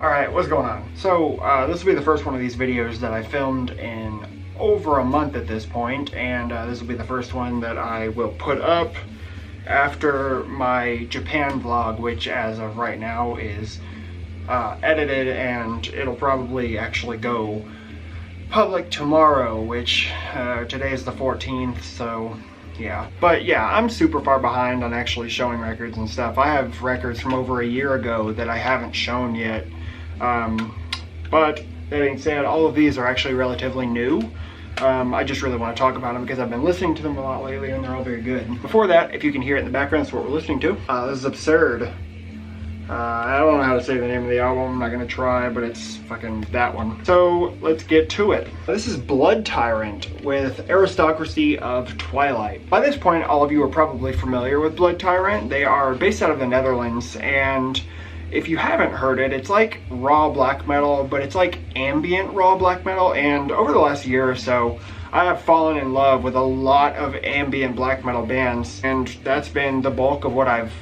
Alright, what's going on? So, this will be the first one of these videos that I filmed in over a month at this point, and this will be the first one that I will put up after my Japan vlog, which as of right now is edited, and it'll probably actually go public tomorrow, which today is the 14th, so yeah. But yeah, I'm super far behind on actually showing records and stuff. I have records from over a year ago that I haven't shown yet. But that being said, all of these are actually relatively new. I just really want to talk about them because I've been listening to them a lot lately and they're all very good. Before that, if you can hear it in the background, that's what we're listening to. This is Absurd. I don't know how to say the name of the album, I'm not gonna try, but it's fucking that one. So let's get to it. This is Blood Tyrant with Aristocracy of Twilight. By this point, all of you are probably familiar with Blood Tyrant. They are based out of the Netherlands, and if you haven't heard it, it's like raw black metal, but it's like ambient raw black metal. And over the last year or so, I have fallen in love with a lot of ambient black metal bands, and that's been the bulk of what I've,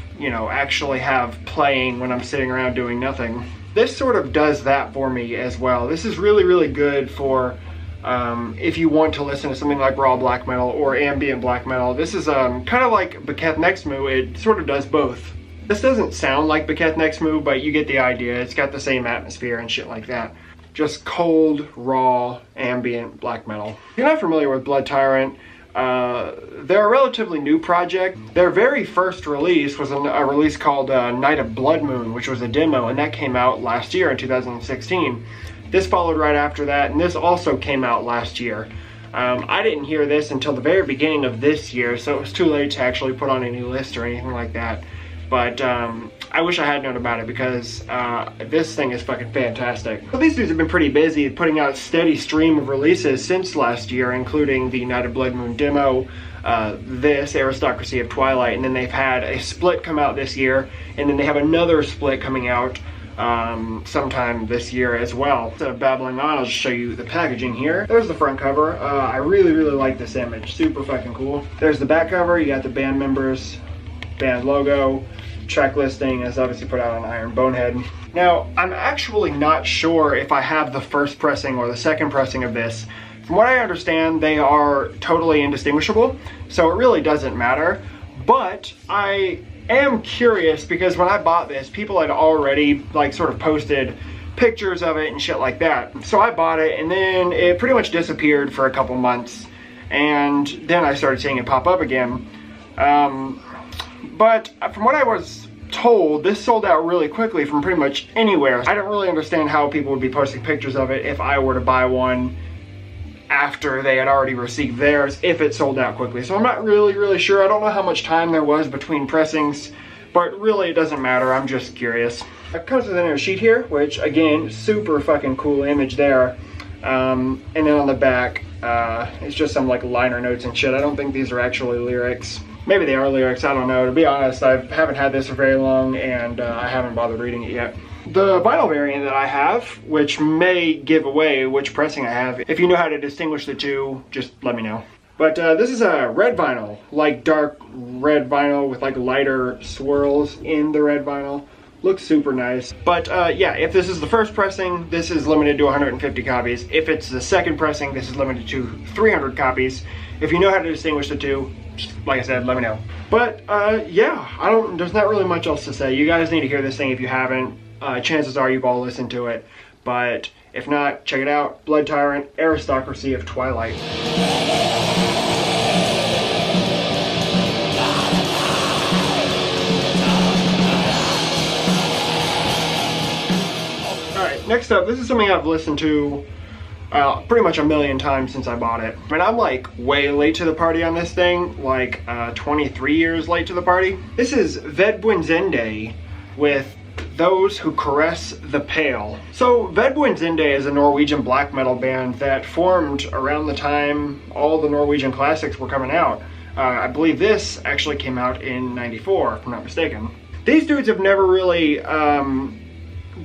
actually have playing when I'm sitting around doing nothing. This sort of does that for me as well. This is really, really good for if you want to listen to something like raw black metal or ambient black metal. This is kind of like Beketh Nexmu. It sort of does both. This doesn't sound like Beketh Nexmu, but you get the idea. It's got the same atmosphere and shit like that. Just cold, raw, ambient black metal. If you're not familiar with Blood Tyrant, they're a relatively new project. Their very first release was a release called Night of Blood Moon, which was a demo, and that came out last year in 2016. This followed right after that, and this also came out last year. I didn't hear this until the very beginning of this year, so it was too late to actually put on any list or anything like that. But I wish I had known about it because this thing is fucking fantastic. So these dudes have been pretty busy putting out a steady stream of releases since last year, including the Night of Blood Moon demo, this, Aristocracy of Twilight, and then they've had a split come out this year, and then they have another split coming out sometime this year as well. Instead of babbling on, I'll just show you the packaging here. There's the front cover. I really, really like this image. Super fucking cool. There's the back cover. You got the band members, band logo, track listing is obviously put out on Iron Bonehead. Now, I'm actually not sure if I have the first pressing or the second pressing of this. From what I understand, they are totally indistinguishable, so it really doesn't matter. But I am curious because when I bought this, people had already sort of posted pictures of it and shit like that. So I bought it, and then it pretty much disappeared for a couple months, and then I started seeing it pop up again. But from what I was told, this sold out really quickly from pretty much anywhere. I don't really understand how people would be posting pictures of it if I were to buy one after they had already received theirs, if it sold out quickly. So I'm not really sure. I don't know how much time there was between pressings, but really it doesn't matter. I'm just curious. It comes with another sheet here, which again, super fucking cool image there. And then on the back, it's just some liner notes and shit. I don't think these are actually lyrics. Maybe they are lyrics, I don't know. To be honest, I haven't had this for very long, and I haven't bothered reading it yet. The vinyl variant that I have, which may give away which pressing I have, if you know how to distinguish the two, just let me know. But this is a red vinyl, dark red vinyl with lighter swirls in the red vinyl. Looks super nice. But yeah, if this is the first pressing, this is limited to 150 copies. If it's the second pressing, this is limited to 300 copies. If you know how to distinguish the two, just, like I said, let me know. But yeah, there's not really much else to say. You guys need to hear this thing if you haven't. Chances are you've all listened to it. But if not, check it out. Blood Tyrant, Aristocracy of Twilight. Next up, this is something I've listened to pretty much a million times since I bought it. I mean, I'm way late to the party on this thing, 23 years late to the party. This is Vedbuenzende with Those Who Caress the Pale. So Vedbuenzende is a Norwegian black metal band that formed around the time all the Norwegian classics were coming out. I believe this actually came out in '94, if I'm not mistaken. These dudes have never really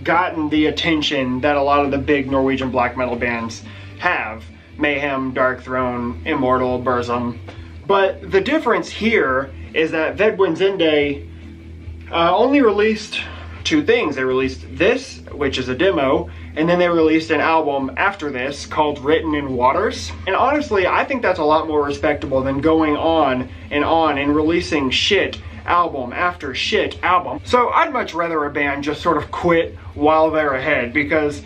gotten the attention that a lot of the big Norwegian black metal bands have. Mayhem, Dark Throne, Immortal, Burzum. But the difference here is that Vedbuenzende only released two things. They released this, which is a demo, and then they released an album after this called Written in Waters. And honestly, I think that's a lot more respectable than going on and releasing shit album after shit album. So I'd much rather a band just sort of quit while they're ahead, because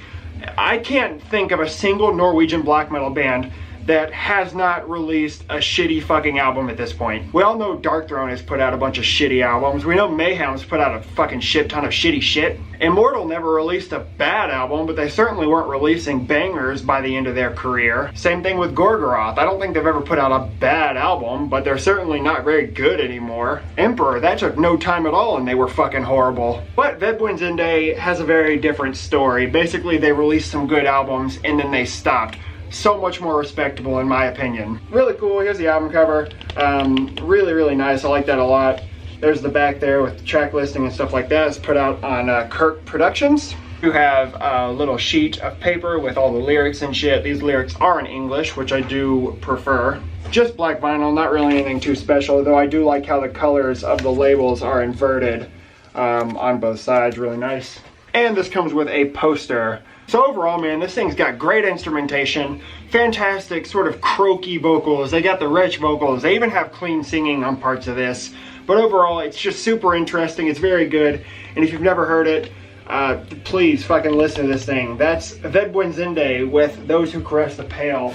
I can't think of a single Norwegian black metal band that has not released a shitty fucking album at this point. We all know Darkthrone has put out a bunch of shitty albums. We know Mayhem's put out a fucking shit ton of shitty shit. Immortal never released a bad album, but they certainly weren't releasing bangers by the end of their career. Same thing with Gorgoroth. I don't think they've ever put out a bad album, but they're certainly not very good anymore. Emperor, that took no time at all and they were fucking horrible. But Vedbwinzinde has a very different story. Basically, they released some good albums and then they stopped. So much more respectable in my opinion. Really cool. Here's the album cover. Really nice. I like that a lot. There's the back there with the track listing and stuff like that. It's put out on Kirk Productions. You have a little sheet of paper with all the lyrics and shit. These lyrics are in English, which I do prefer. Just black vinyl, not really anything too special, though I do like how the colors of the labels are inverted on both sides. Really nice. And this comes with a poster. So overall, man, this thing's got great instrumentation, fantastic sort of croaky vocals. They got the rich vocals. They even have clean singing on parts of this. But overall, it's just super interesting. It's very good. And if you've never heard it, please fucking listen to this thing. That's Vedbwinzinde with Those Who Caress the Pale.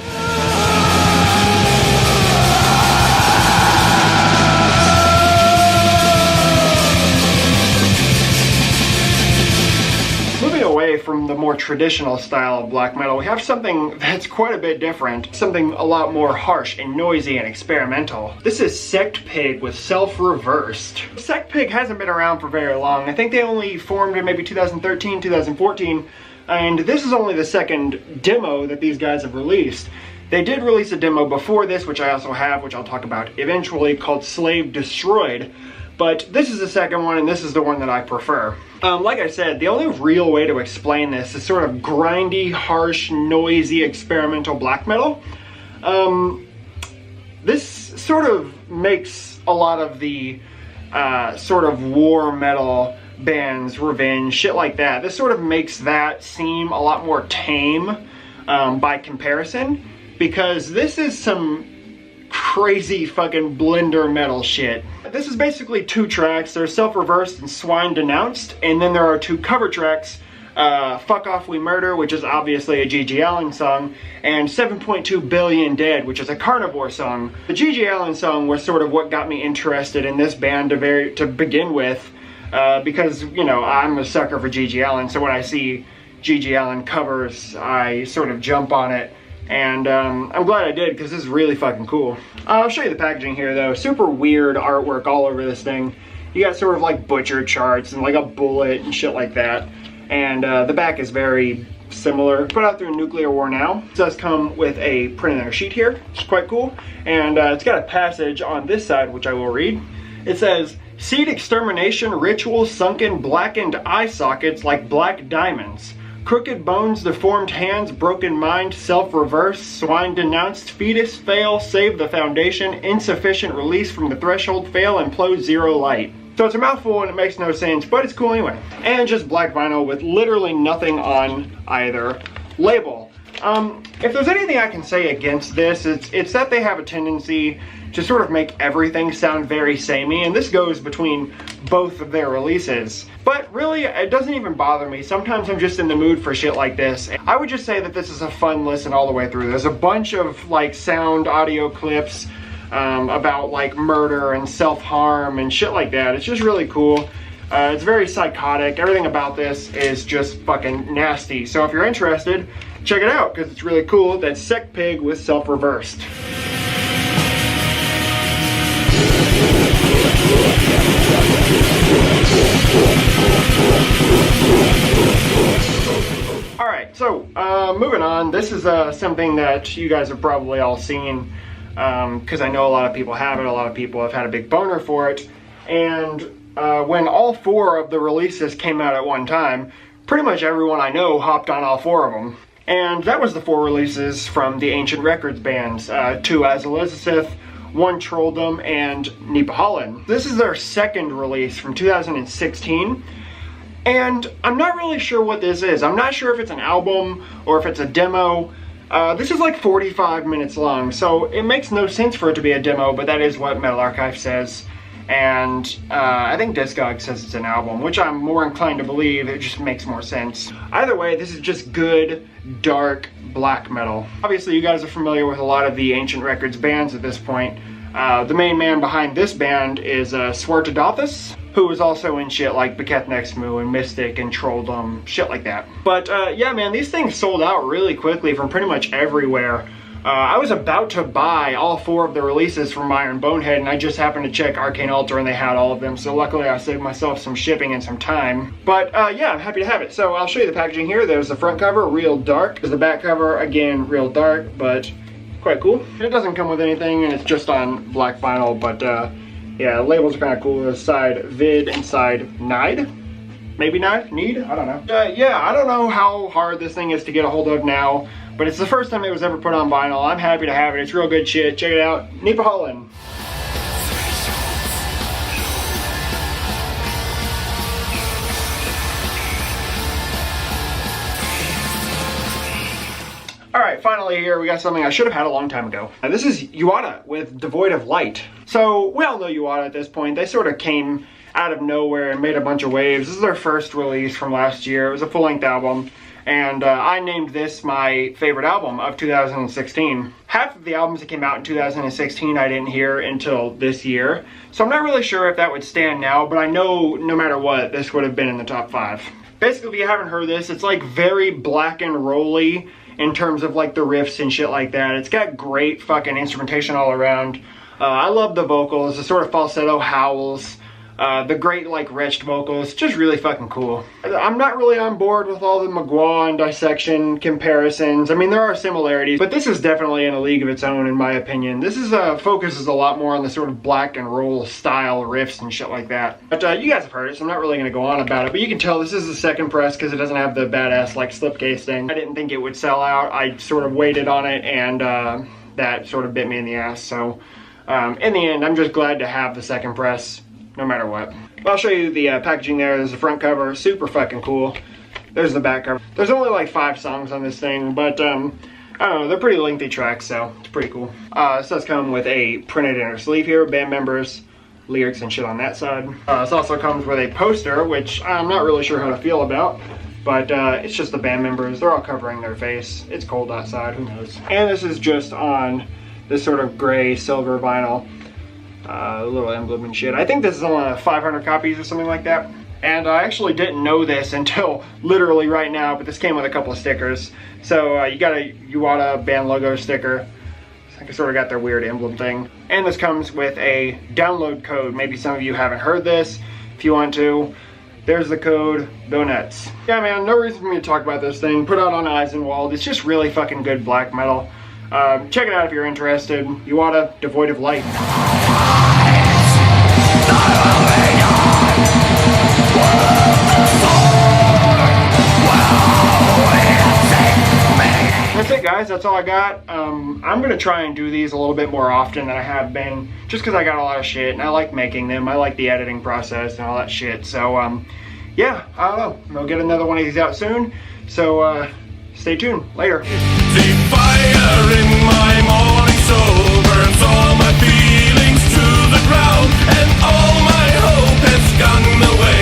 Away from the more traditional style of black metal, we have something that's quite a bit different, something a lot more harsh and noisy and experimental. This is Sect Pig with Self-Reversed. Sect Pig hasn't been around for very long. I think they only formed in maybe 2013, 2014, and this is only the second demo that these guys have released. They did release a demo before this, which I also have, which I'll talk about eventually, called Slave Destroyed. But this is the second one, and this is the one that I prefer. Like I said, the only real way to explain this is sort of grindy, harsh, noisy, experimental black metal. This sort of makes a lot of the sort of war metal bands, Revenge, shit like that. This sort of makes that seem a lot more tame by comparison, because this is some crazy fucking blender metal shit. This is basically two tracks. There's Self-Reversed and Swine Denounced, and then there are two cover tracks, Fuck Off We Murder, which is obviously a G.G. Allin song, and 7.2 Billion Dead, which is a Carnivore song. The G.G. Allin song was sort of what got me interested in this band to begin with, because, you know, I'm a sucker for G.G. Allin, so when I see G.G. Allin covers, I sort of jump on it. And I'm glad I did, because this is really fucking cool. I'll show you the packaging here though. Super weird artwork all over this thing. You got sort of like butcher charts and like a bullet and shit like that. And the back is very similar. Put out through Nuclear War Now. It does come with a printed on sheet here, which is quite cool. And it's got a passage on this side, which I will read. It says, "Seed extermination rituals sunken blackened eye sockets like black diamonds. Crooked bones, deformed hands, broken mind, self-reversed, swine denounced, fetus, fail, save the foundation, insufficient release from the threshold, fail, implode, zero light." So it's a mouthful and it makes no sense, but it's cool anyway. And just black vinyl with literally nothing on either label. If there's anything I can say against this, it's that they have a tendency to sort of make everything sound very samey, and this goes between both of their releases. But really, it doesn't even bother me. Sometimes I'm just in the mood for shit like this. I would just say that this is a fun listen all the way through. There's a bunch of like sound audio clips about like murder and self-harm and shit like that. It's just really cool. It's very psychotic. Everything about this is just fucking nasty. So if you're interested, check it out, because it's really cool. That's Sect Pig with Self-Reversed. Alright, so moving on. This is something that you guys have probably all seen, because I know a lot of people have it. A lot of people have had a big boner for it. And when all four of the releases came out at one time, pretty much everyone I know hopped on all four of them. And that was the four releases from the Ancient Records bands, two As Elizabeth, one Trolldom, and Nipa Holland. This is their second release from 2016. And I'm not really sure what this is. I'm not sure if it's an album or if it's a demo. This is like 45 minutes long, so it makes no sense for it to be a demo, but that is what Metal Archive says. And I think Discog says it's an album, which I'm more inclined to believe. It just makes more sense. Either way, this is just good, dark black metal. Obviously, you guys are familiar with a lot of the Ancient Records bands at this point. The main man behind this band is Swartadothus, who was also in shit like Beketh Nextmoo and Mystic and Trolldom, shit like that. But yeah, man, these things sold out really quickly from pretty much everywhere. I was about to buy all 4 of the releases from Iron Bonehead, and I just happened to check Arcane Altar and they had all of them, so luckily I saved myself some shipping and some time. But yeah, I'm happy to have it. So I'll show you the packaging here. There's the front cover, real dark. There's the back cover, again, real dark, but quite cool. It doesn't come with anything, and it's just on black vinyl, but yeah, the labels are kind of cool. There's side vid and side nide. Maybe not, need, I don't know. Yeah, I don't know how hard this thing is to get a hold of now, but it's the first time it was ever put on vinyl. I'm happy to have it. It's real good shit. Check it out. Nipa Holland. Alright, finally here we got something I should have had a long time ago. And this is Uada with Devoid of Light. So, we all know Uada at this point. They sort of came out of nowhere and made a bunch of waves. This is their first release from last year. It was a full-length album. And I named this my favorite album of 2016. Half of the albums that came out in 2016 I didn't hear until this year. So I'm not really sure if that would stand now, but I know no matter what, this would have been in the top 5. Basically, if you haven't heard this, it's like very black and rolly in terms of like the riffs and shit like that. It's got great fucking instrumentation all around. I love the vocals, the sort of falsetto howls. The great, like, wretched vocals, just really fucking cool. I'm not really on board with all the Magua and Dissection comparisons. I mean, there are similarities, but this is definitely in a league of its own, in my opinion. This is focuses a lot more on the sort of black and roll style riffs and shit like that. But you guys have heard it, so I'm not really going to go on about it. But you can tell this is the second press because it doesn't have the badass, like, slipcase thing. I didn't think it would sell out. I sort of waited on it, and that sort of bit me in the ass. So, in the end, I'm just glad to have the second press, no matter what. I'll show you the packaging there. There's the front cover, super fucking cool. There's the back cover. There's only like 5 songs on this thing, but I don't know, they're pretty lengthy tracks, so it's pretty cool. This does come with a printed inner sleeve here, band members, lyrics and shit on that side. This also comes with a poster, which I'm not really sure how to feel about, but it's just the band members. They're all covering their face. It's cold outside, who knows. And this is just on this sort of gray silver vinyl. A little emblem and shit. I think this is only 500 copies or something like that. And I actually didn't know this until literally right now, but this came with a couple of stickers. So you got a Uada band logo sticker. I sort of got their weird emblem thing. And this comes with a download code. Maybe some of you haven't heard this. If you want to, there's the code, go nuts. Yeah, man, no reason for me to talk about this thing. Put out on Eisenwald. It's just really fucking good black metal. Check it out if you're interested. Uada, Devoid of Light. That's it, guys. That's all I got. I'm gonna try and do these a little bit more often than I have been, just because I got a lot of shit and I like making them. I like the editing process and all that shit. So yeah, I don't know. We'll get another one of these out soon. So stay tuned. Later. The fire in my morning soul burns all my feelings to the ground, and all my hope has gone away.